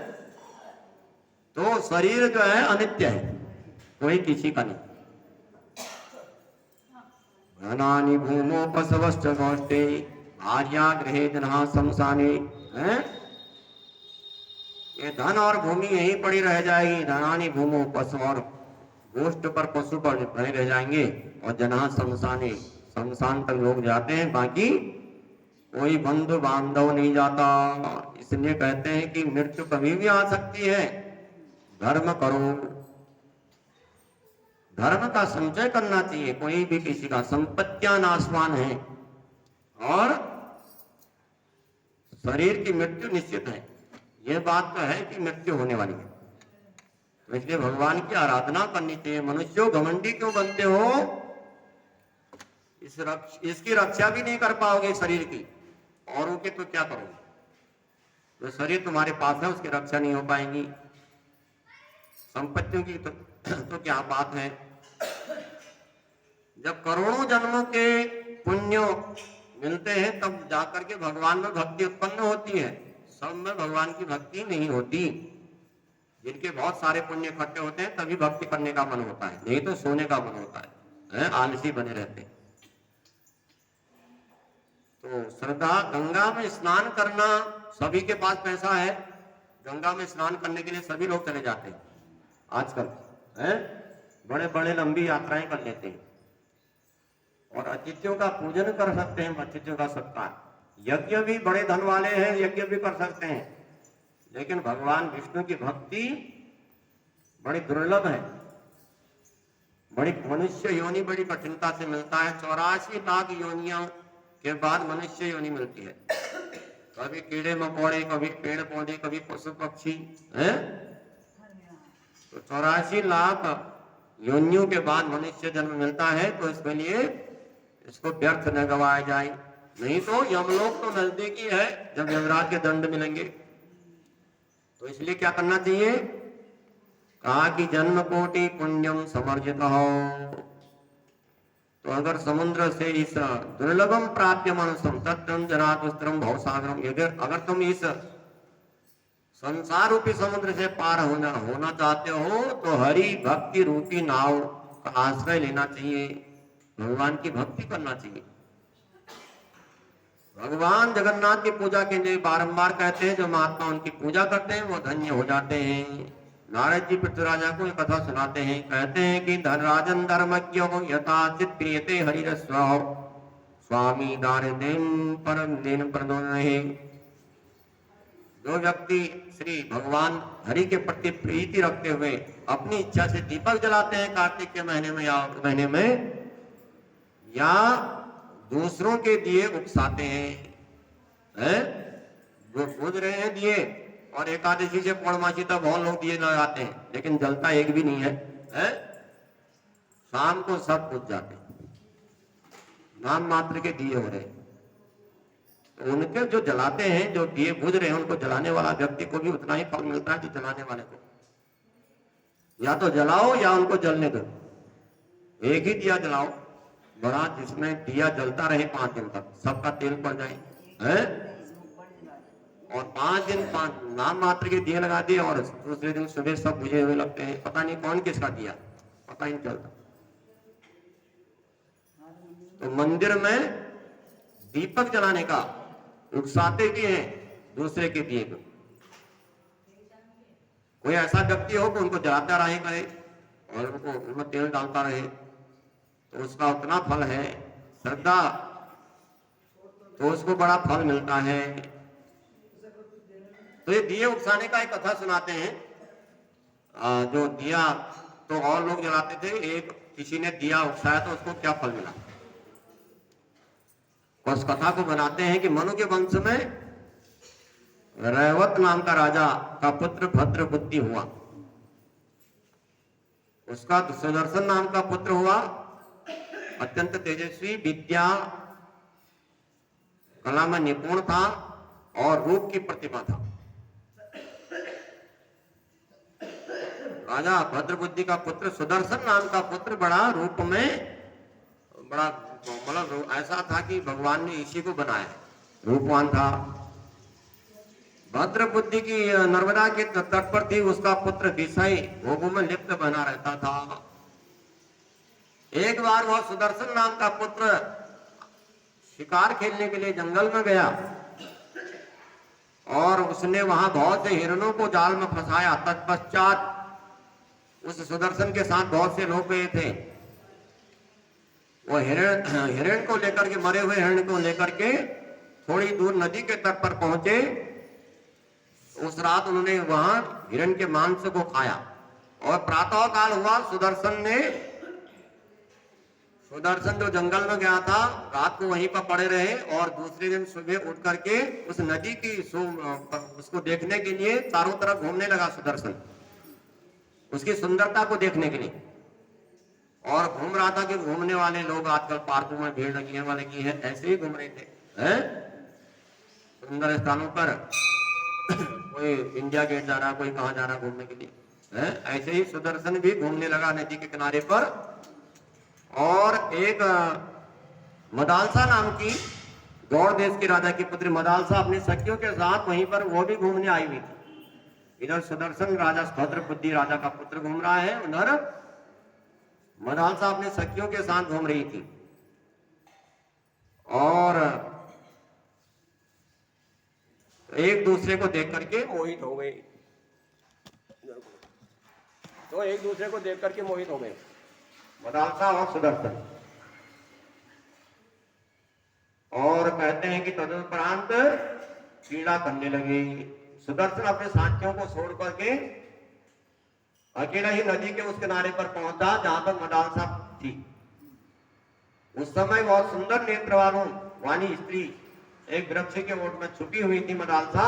तो शरीर जो है अनित्य है, कोई किसी का नहीं। धनानि भूमो पशवश्च गोष्ठे आर्या गृहे जन्हा शमशाने, हैं? ये धन और भूमि यहीं पड़ी रह जाएगी। धनानि भूमो पशु, और गोष्ठ पर पशु पर पड़े रह जाएंगे, और जन्हा शमशाने, शमशान तक लोग जाते हैं, बाकी कोई बंधु बांधव नहीं जाता। इसलिए कहते हैं कि मृत्यु कभी भी आ सकती है, धर्म करो, धर्म का संचय करना चाहिए। कोई भी किसी का, संपत्तियां नाशवान है, और शरीर की मृत्यु निश्चित है। यह बात तो है कि मृत्यु होने वाली है। तो इसलिए भगवान की आराधना करनी चाहिए। मनुष्यों घमंडी क्यों बनते हो? इसकी रक्षा भी नहीं कर पाओगे शरीर की, औरों के तो क्या करोगे? जो शरीर तुम्हारे पास है उसकी रक्षा नहीं हो पाएगी। संपत्तियों की तो क्या बात है। जब करोड़ों जन्मों के पुण्य मिलते हैं तब जाकर के भगवान में भक्ति उत्पन्न होती है। सब में भगवान की भक्ति नहीं होती। जिनके बहुत सारे पुण्य इकट्ठे होते हैं तभी भक्ति करने का मन होता है, नहीं तो सोने का मन होता है, आलसी बने रहते हैं। तो श्रद्धा, गंगा में स्नान करना, सभी के पास पैसा है, गंगा में स्नान करने के लिए सभी लोग चले जाते हैं आजकल, बड़े बड़े लंबी यात्राएं कर लेते हैं। और अतिथियों का पूजन कर सकते हैं, अतिथियों का सत्कार, यज्ञ भी बड़े धन वाले हैं, यज्ञ भी कर सकते हैं, लेकिन भगवान विष्णु की भक्ति बड़ी दुर्लभ है। बड़ी मनुष्य योनि बड़ी कठिनता से मिलता है। 84 लाख योनियों के बाद मनुष्य योनि मिलती है। कभी कीड़े मकोड़े, कभी पेड़ पौधे, कभी पशु पक्षी, हैं? तो 84 लाख योनियों के बाद मनुष्य जन्म मिलता है। तो इसके लिए इसको व्यर्थ न गवाया जाए, नहीं तो यमलोक तो नजदीकी है जब यमराज के दंड मिलेंगे। तो इसलिए क्या करना चाहिए? कहा कि जन्म कोटि पुण्यम समर्जित हो। तो अगर समुद्र से इस दुर्लभम प्राप्य मनुष्यम तत्वम जनातुस्त्रम भवसागरम, अगर तुम इस संसार रूपी समुद्र से पार होना चाहते हो तो हरि भक्ति रूपी नाव का आश्रय लेना चाहिए, भगवान की भक्ति करना चाहिए। भगवान जगन्नाथ की पूजा के लिए बारंबार कहते हैं जो महात्मा उनकी पूजा करते हैं वो धन्य हो जाते हैं। नारद जी पृथ्वीराजा को एक कथा सुनाते हैं, कहते हैं कि धनराजन धर्मज्ञ यथाचित प्रियते हरिरस्व स्वामी दारिद्र्यं परम दीन प्रदो रहे। जो व्यक्ति श्री भगवान हरि के प्रति प्रीति रखते हुए अपनी इच्छा से दीपक जलाते हैं कार्तिक के महीने में या दूसरों के दिए उकसाते हैं, जो बुझ रहे हैं दिए, और एकादशी से पौर्णमासी तक बहुत लोग दिए लगाते हैं लेकिन जलता एक भी नहीं है, शाम को सब बुझ जाते हैं, नाम मात्र के दिए हो रहे हैं। तो उनके जो जलाते हैं, जो दिए बुझ रहे हैं, उनको जलाने वाला व्यक्ति को भी उतना ही फल मिलता है जो जलाने वाले को। या तो जलाओ या उनको जलने दो, एक ही दिया जलाओ बड़ा, जिसमें दिया जलता रहे 5 दिन तक, सबका तेल पड़ जाए, है? और 5 दिन नाम मात्र के दिए लगा दिए और दूसरे दिन सुबह सब बुझे हुए लगते हैं, पता नहीं कौन किसका दिया, पता ही नहीं चलता। तो मंदिर में दीपक जलाने का उकसाते भी हैं दूसरे के दिए को। कोई ऐसा व्यक्ति हो कि उनको जलाता रहे करे और उनको तेल डालता रहे तो उसका उतना फल है। श्रद्धा तो उसको बड़ा फल मिलता है। तो ये दिए उकसाने का एक कथा सुनाते हैं। जो दिया तो और लोग जलाते थे, एक किसी ने दिया उकसाया तो उसको क्या फल मिला। उस कथा को बनाते हैं कि मनु के वंश में रैवत नाम का राजा का पुत्र भद्र बुद्धि हुआ, उसका सुदर्शन नाम का पुत्र हुआ, अत्यंत तेजस्वी, विद्या कला में निपुण था और रूप की प्रतिभा था। राजा भद्रबुद्धि का पुत्र सुदर्शन नाम का पुत्र बड़ा रूप में बड़ा मतलब ऐसा था कि भगवान ने इसी को बनाया, रूपवान था। भद्रबुद्धि की नर्मदा के तट पर थी, उसका पुत्र विषय भोगों में लिप्त बना रहता था। एक बार वह सुदर्शन नाम का पुत्र शिकार खेलने के लिए जंगल में गया और उसने वहां बहुत से हिरणों को जाल में फंसाया। तत्पश्चात उस सुदर्शन के साथ बहुत से लोग गए थे। वो हिरण को लेकर के, मरे हुए हिरण को लेकर के थोड़ी दूर नदी के तट पर पहुंचे। उस रात उन्होंने वहां हिरण के मांस को खाया और प्रातः काल हुआ, सुदर्शन जो जंगल में गया था रात को वहीं पर पड़े रहे और दूसरे दिन सुबह उठ करके उस नदी की उसको देखने के लिए चारों तरफ घूमने लगा सुदर्शन। उसकी सुंदरता को देखने के लिए। और घूम रहा था कि घूमने वाले लोग आजकल पार्कों में भीड़ लगी है, ऐसे ही घूम रहे थे, हैं? सुंदर स्थानों पर कोई इंडिया गेट जा रहा, कोई कहां जा रहा घूमने के लिए, हैं? ऐसे ही सुदर्शन भी घूमने लगा नदी के किनारे पर। और एक मदालसा नाम की गौड़ देश के राजा की पुत्री मदालसा अपने सखियों के साथ वहीं पर वो भी घूमने आई हुई थी। इधर सुदर्शन राजा भद्र बुद्धि राजा का पुत्र घूम रहा है, उधर मदालसा अपने सखियों के साथ घूम रही थी। और एक दूसरे को देख करके मोहित हो गई, तो एक दूसरे को देख करके मोहित हो गए मदालसा और सुदर्शन। और कहते हैं कि तदुपरांत पीड़ा करने लगी। सुदर्शन अपने साथियों को छोड़ करके अकेला ही नदी के उस किनारे पर पहुंचा जहां पर मदालसा थी। उस समय बहुत सुंदर नेत्र वाली स्त्री एक वृक्ष के ओट में छुपी हुई थी मदालसा।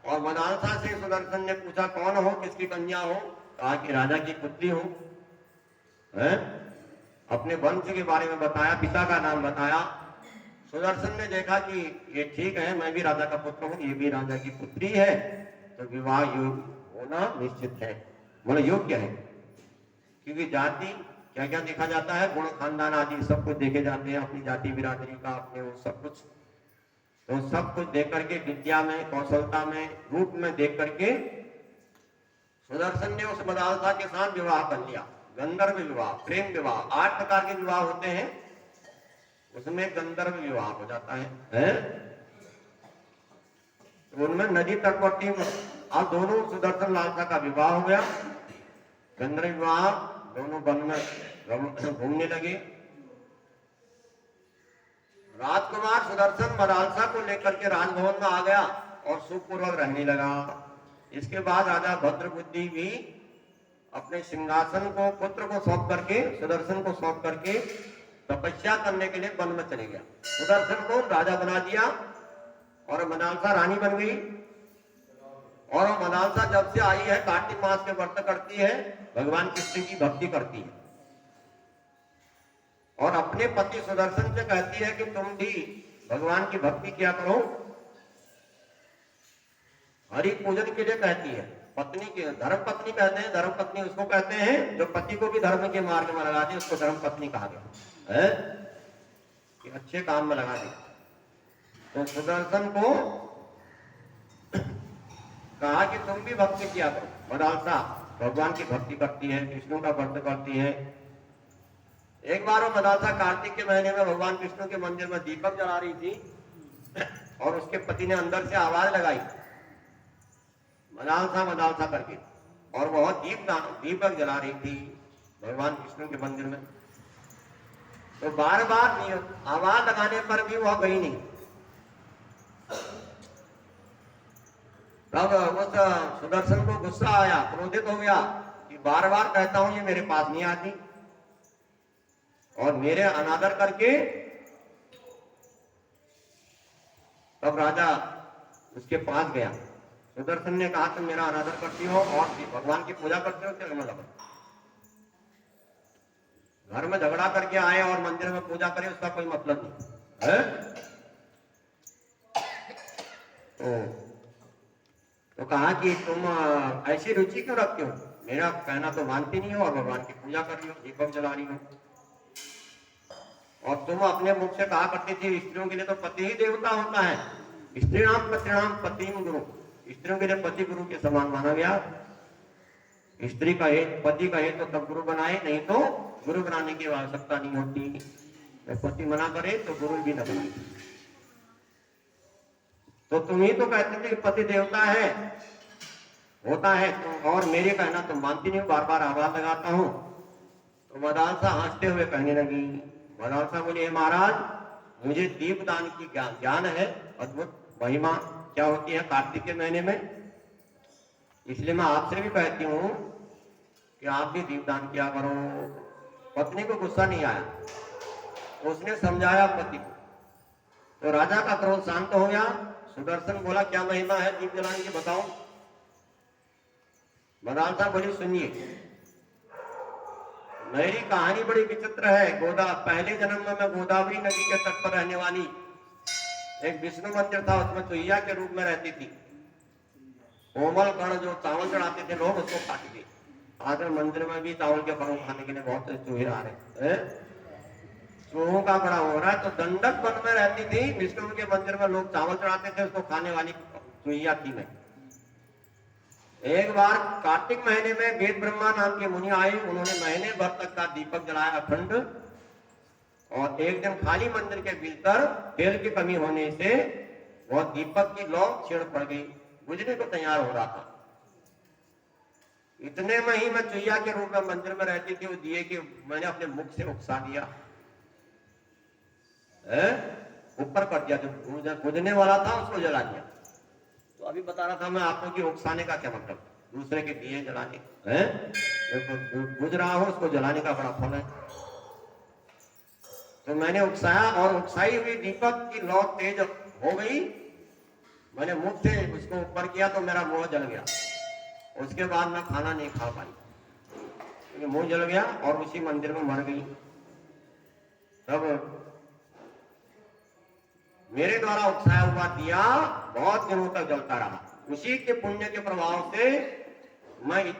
और मदालसा से सुदर्शन ने पूछा, कौन हो, किसकी कन्या हो? कहा कि राजा की पुत्री हूं। अपने वंश के बारे में बताया, पिता का नाम बताया। सुदर्शन ने देखा कि ये ठीक है, मैं भी राजा का पुत्र हूँ, ये भी राजा की पुत्री है, तो विवाह योग होना निश्चित है, बोले योग्य है। क्योंकि जाति क्या क्या देखा जाता है, गुण खानदान आदि सब कुछ देखे जाते हैं, अपनी जाति बिरादरी का, अपने वो सब कुछ, तो सब कुछ देख करके विद्या में, कौशलता में, रूप में देख करके सुदर्शन ने उस मदालसा के साथ विवाह कर लिया। गंधर्व विवाह, प्रेम विवाह, 8 प्रकार के विवाह होते हैं, उसमें गंधर्व विवाह हो जाता है? उनमें नदी तटवर्ती अब दोनों सुदर्शन लालसा का विवाह हो गया। गंधर्व विवाह, दोनों वन में घूमने लगे। राजकुमार सुदर्शन मदालसा को लेकर के राजभवन में आ गया और सुखपूर्वक रहने लगा। इसके बाद राजा भद्रबुद्धि भी अपने सिंहासन को पुत्र को सौंप करके, सुदर्शन को सौंप करके तपस्या करने के लिए वन में चले गया। सुदर्शन को राजा बना दिया और मदालसा रानी बन गई। और मदालसा जब से आई है कार्तिक मास के व्रत करती है, भगवान कृष्ण की भक्ति करती है और अपने पति सुदर्शन से कहती है कि तुम भी भगवान की भक्ति किया करो। हरि पूजन के लिए कहती है। पत्नी के धर्म पत्नी कहते हैं, धर्म पत्नी उसको कहते हैं जो पति को भी धर्म के मार्ग में लगा दे, उसको धर्म पत्नी कहा गया है कि अच्छे काम में लगा दे। तो सुदर्शन को कहा कि तुम भी भक्ति किया करो। मदालसा भगवान की भक्ति करती है, विष्णु का व्रत करती है। एक बार वो मदालसा कार्तिक के महीने में भगवान विष्णु के मंदिर में दीपक जला रही थी और उसके पति ने अंदर से आवाज लगाई, मदालसा मदालसा करके, और बहुत दीपक जला रही थी भगवान विष्णु के मंदिर में। तो बार बार आवाज लगाने पर भी वह गई नहीं। तब उस सुदर्शन को गुस्सा आया, क्रोधित हो गया कि बार बार कहता हूं ये मेरे पास नहीं आती और मेरे अनादर करके। तब राजा उसके पास गया। सुदर्शन ने कहा तुम मेरा अनादर करती हो और भगवान की पूजा करते हो, क्या मतलब घर में झगड़ा करके आए और मंदिर में पूजा करे, उसका कोई मतलब नहीं है? तो कहा कि तुम ऐसी रुचि क्यों रखते हो, मेरा कहना तो मानती नहीं हो और भगवान की पूजा कर रही हो, दीपक जला रही हो। और तुम अपने मुख से कहा करती थी स्त्रियों के लिए तो पति ही देवता होता है, स्त्रीणाम पत्नीणाम पतिम गुरु, स्त्रियों के लिए पति गुरु के समान माना गया। स्त्री कहे, पति कहे तो तब गुरु बनाए, नहीं तो गुरु बनाने की आवश्यकता नहीं होती। तो पति मना करे तो गुरु भी न बनाए। तो तुम ही तो कहते थे कि पति देवता है, होता है, तो और मेरे कहना तुम मानती नहीं हो, बार बार आवाज लगाता हूं। तो मदालसा हंसते हुए कहने लगी, मदालसा बोली महाराज मुझे दीपदान की ज्ञान है, अद्भुत महिमा क्या होती है कार्तिक के महीने में, इसलिए मैं आपसे भी कहती हूँ कि आप भी दीपदान किया करो। पत्नी को गुस्सा नहीं आया, उसने समझाया पति को, तो राजा का क्रोध शांत हो गया। सुदर्शन बोला क्या महिमा है दीप जलाने की, बताओ। मदान साहब बोली सुनिए, मेरी कहानी बड़ी विचित्र है। पहले जन्म में मैं गोदावरी नदी के तट पर रहने वाली एक विष्णु मंदिर था, उसमें चुहिया के रूप में रहती थी। कोमल कण जो चावल चढ़ाते थे लोग उसको खाते थे। आकर मंदिर में भी चावल के कणों खाने के लिए बहुत से चूहे आ रहे हैं। चूहों का बड़ा हो रहा है। तो दंडक वन में रहती थी, विष्णु के मंदिर में लोग चावल चढ़ाते थे, उसको खाने वाली चुहिया थी मैं। एक बार कार्तिक महीने में वेद ब्रह्मा नाम के मुनि आए, उन्होंने महीने भर तक का दीपक जलाया अखंड। और एक दिन खाली मंदिर के भीतर तेल की कमी होने से वह दीपक की लौ छेड़ पड़ गई, बुझने को तैयार हो रहा था। इतने में ही मैं चुहिया के रूप में मंदिर में रहती थी, वो दिए कि मैंने अपने मुख से उकसा दिया, ऊपर कर दिया, जो बुझने वाला था उसको जला दिया। तो अभी बता रहा था मैं आपको कि उकसाने का क्या मतलब, दूसरे के दिए जलाने, बुझ रहा हो उसको जलाने का बड़ा फल है। तो मैंने उकसाया और उकसाई हुई दीपक की लौ तेज हो गई। मैंने मुख से उसको ऊपर किया तो मेरा मुंह जल गया। उसके बाद मैं खाना नहीं खा पाई क्योंकि मुंह जल गया और उसी मंदिर में मर गई। तब मेरे द्वारा उकसाया हुआ दिया बहुत दिनों तक जलता रहा। उसी के पुण्य के प्रभाव से मैं इस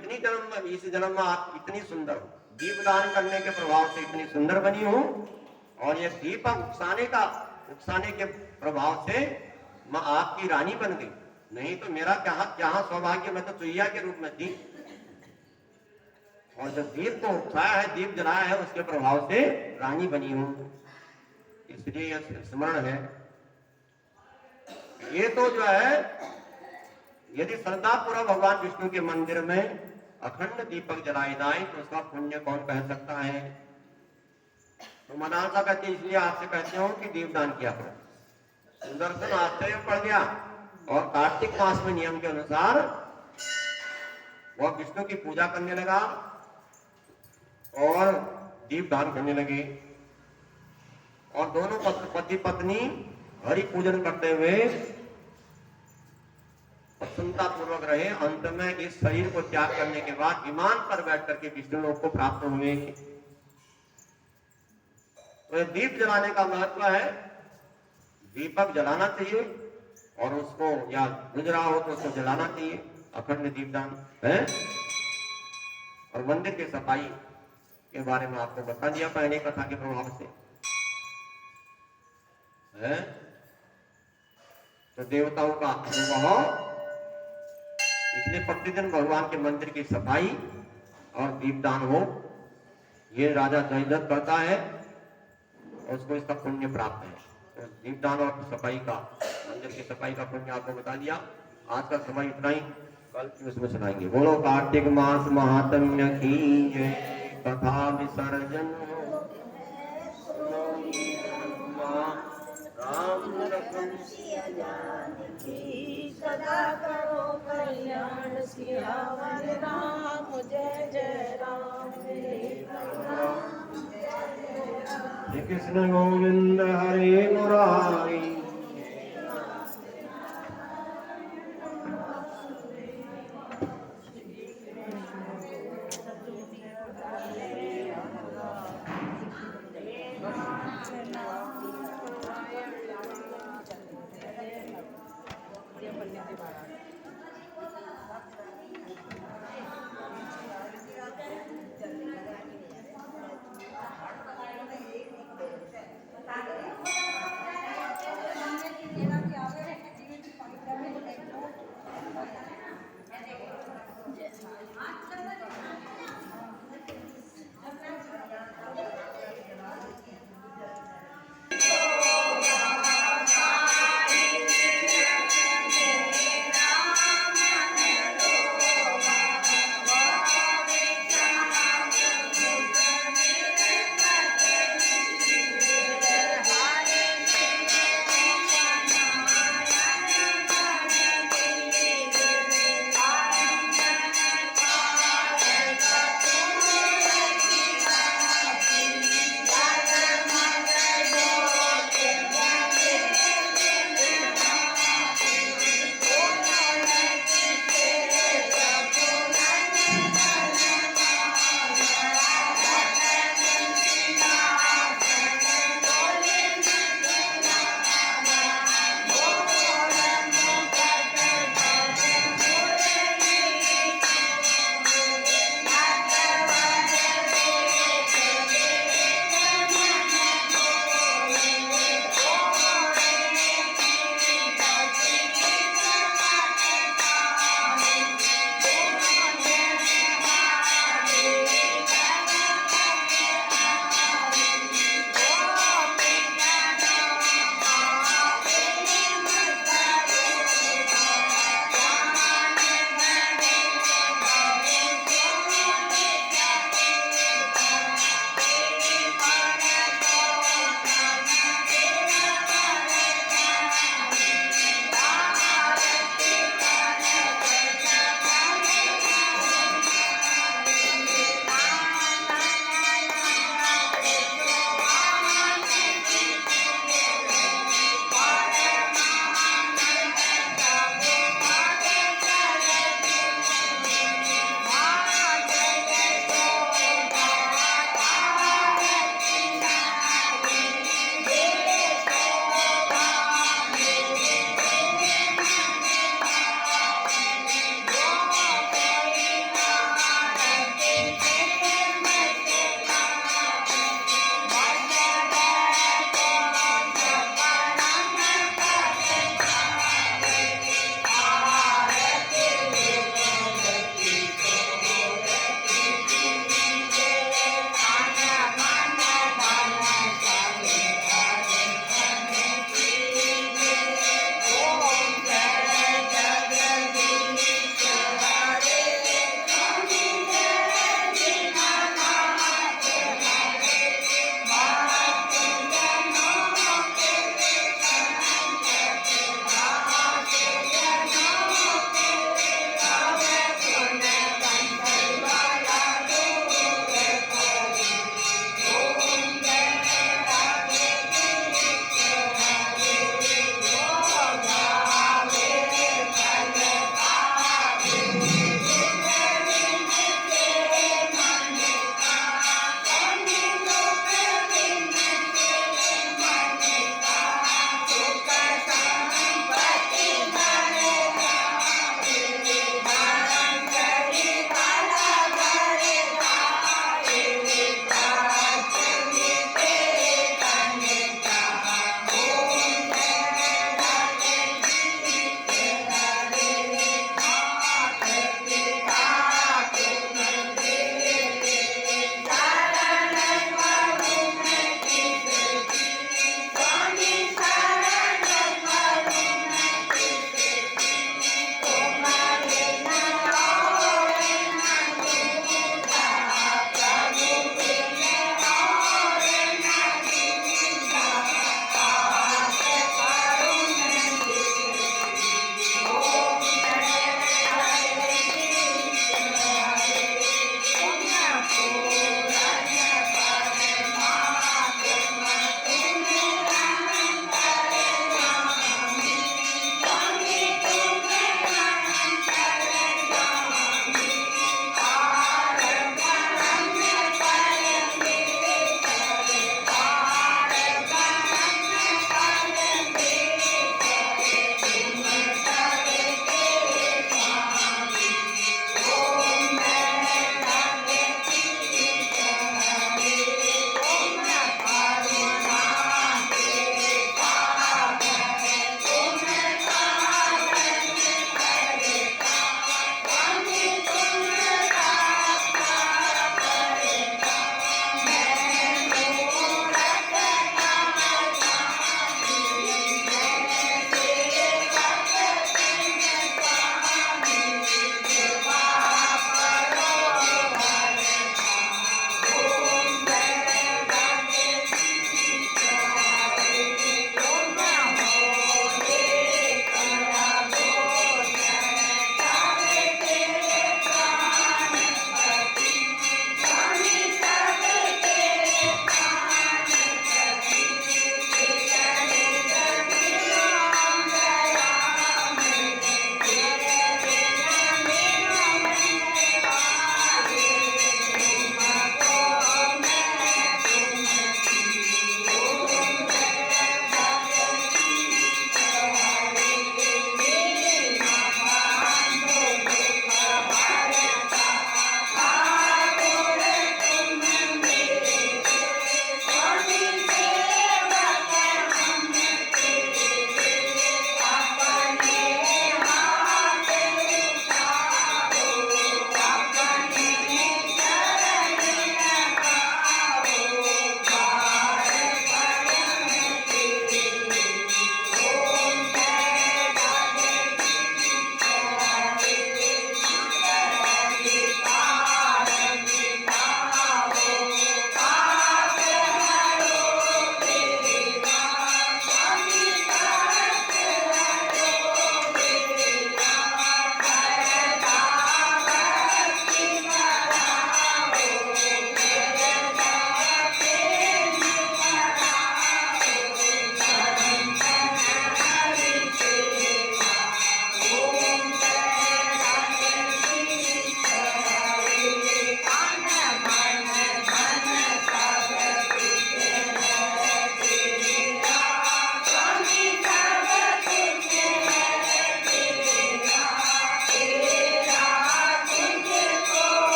जन्म में आप इतनी सुंदर हूं, दीपदान करने के प्रभाव से इतनी सुंदर बनी हूं। और ये दीपक उकसाने के प्रभाव से मैं आपकी रानी बन गई। नहीं तो मेरा क्या सौभाग्य, मैं तो चुहिया के रूप में थी। और जब दीप को उकसाया है, दीप जलाया है, उसके प्रभाव से रानी बनी हूं। इसलिए यह स्मरण है। ये तो जो है, यदि श्रद्धापूर्वक भगवान विष्णु के मंदिर में अखंड दीपक जलाए जाए तो उसका पुण्य कौन कह सकता है। तो मदान साहब कहते हैं, इसलिए आपसे कहते हो कि दीपदान किया करो। सुदर्शन आश्चर्य पड़ गया और कार्तिक मास में नियम के अनुसार वह विष्णु की पूजा करने लगा और दीपदान करने लगे। और दोनों पति पत्नी हरि पूजन करते हुए प्रसन्नता पूर्वक रहे। अंत में इस शरीर को त्याग करने के बाद विमान पर बैठ करके विष्णु लोक को प्राप्त हुए। तो दीप जलाने का महत्व है। दीपक जलाना चाहिए और उसको, या बुझ रहा हो तो उसको जलाना चाहिए, अखंड दीपदान है। और मंदिर की सफाई के बारे में आपको बता दिया पहले कथा के प्रभाव से है। तो देवताओं का अनुभव, इसलिए प्रतिदिन भगवान के मंदिर की सफाई और दीपदान हो, ये राजा जयद्रथ करता है, उसको इसका पुण्य प्राप्त है। तो दीपदान और सफाई का, मंदिर की सफाई का पुण्य आपको बता दिया। आज का समय इतना ही, कल की उसमें सुनाएंगे। बोलो कार्तिक मास महात्म्य की जय, कथा विसर्जन राम लखन सदा करो कल्याण, सियावर राम जय जय राम। श्री कृष्ण गोविंद हरे मुरारी।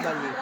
बाबा जी